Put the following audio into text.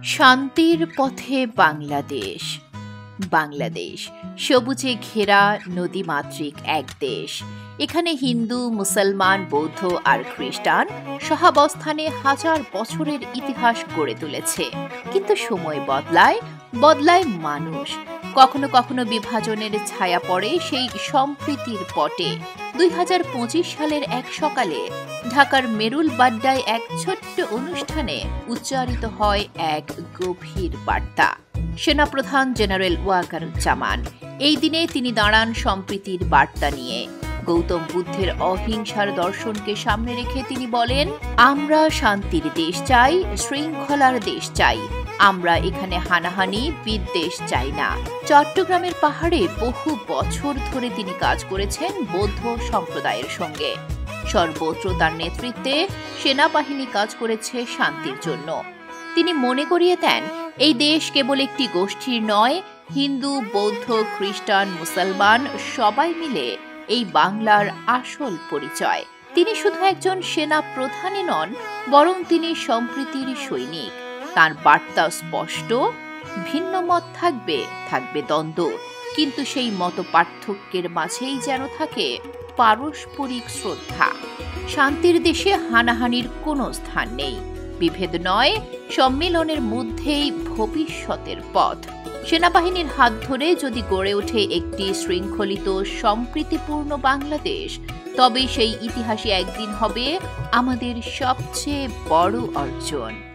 শান্তির পথে বাংলাদেশ। বাংলাদেশ সবুজে ঘেরা নদীমাতৃক এক দেশ। এখানে হিন্দু, মুসলমান, বৌদ্ধ আর খ্রিস্টান সহাবস্থানে হাজার বছরের ইতিহাস গড়ে তুলেছে। কিন্তু সময় বদলায়, বদলায় মানুষ। কখনো কখনো বিভাজনের ছায়া পড়ে সেই সম্প্রীতির পটে। 2025 সালের এক সকালে ঢাকার মেরুল বাড্ডায় এক ছোট্ট অনুষ্ঠানে উচ্চারিত হয় এক গভীর বার্তা। সেনাপ্রধান জেনারেল ওয়াকারুজ্জামান এই দিনে তিনি দাঁড়ান সম্প্রীতির বার্তা নিয়ে। গৌতম বুদ্ধের অহিংসার দর্শনকে সামনে রেখে তিনি বলেন, আমরা শান্তির দেশ চাই, শৃঙ্খলার দেশ চাই। আমরা এখানে হানাহানি, বিদ্বেষ চাই না। চট্টগ্রামের পাহাড়ে বহু বছর ধরে তিনি কাজ করেছেন বৌদ্ধ সম্প্রদায়ের সঙ্গে। সর্বত্র তার নেতৃত্বে সেনাবাহিনী কাজ করেছে শান্তির জন্য। তিনি মনে করিয়ে দেন, এই দেশ কেবল একটি গোষ্ঠীর নয়, হিন্দু, বৌদ্ধ, খ্রিস্টান, মুসলমান সবাই মিলে এই বাংলার আসল পরিচয়। তিনি শুধু একজন সেনা প্রধানই নন, বরং তিনি সম্প্রীতির সৈনিক। তার বার্তা স্পষ্ট, ভিন্ন মত থাকবে, থাকবে দ্বন্দ্ব, কিন্তু সেই মত পার্থক্যের মাঝেই যেন থাকে পারস্পরিক শ্রদ্ধা। শান্তির দেশে হানাহানির কোনো স্থান নেই, বিভেদ নয়, সম্মিলনের মধ্যেই ভবিষ্যতের পথ। সেনাবাহিনীর হাত ধরে যদি গড়ে ওঠে একটি শৃঙ্খলিত, সম্প্রীতিপূর্ণ বাংলাদেশ, তবে সেই ইতিহাসে একদিন হবে আমাদের সবচেয়ে বড় অর্জন।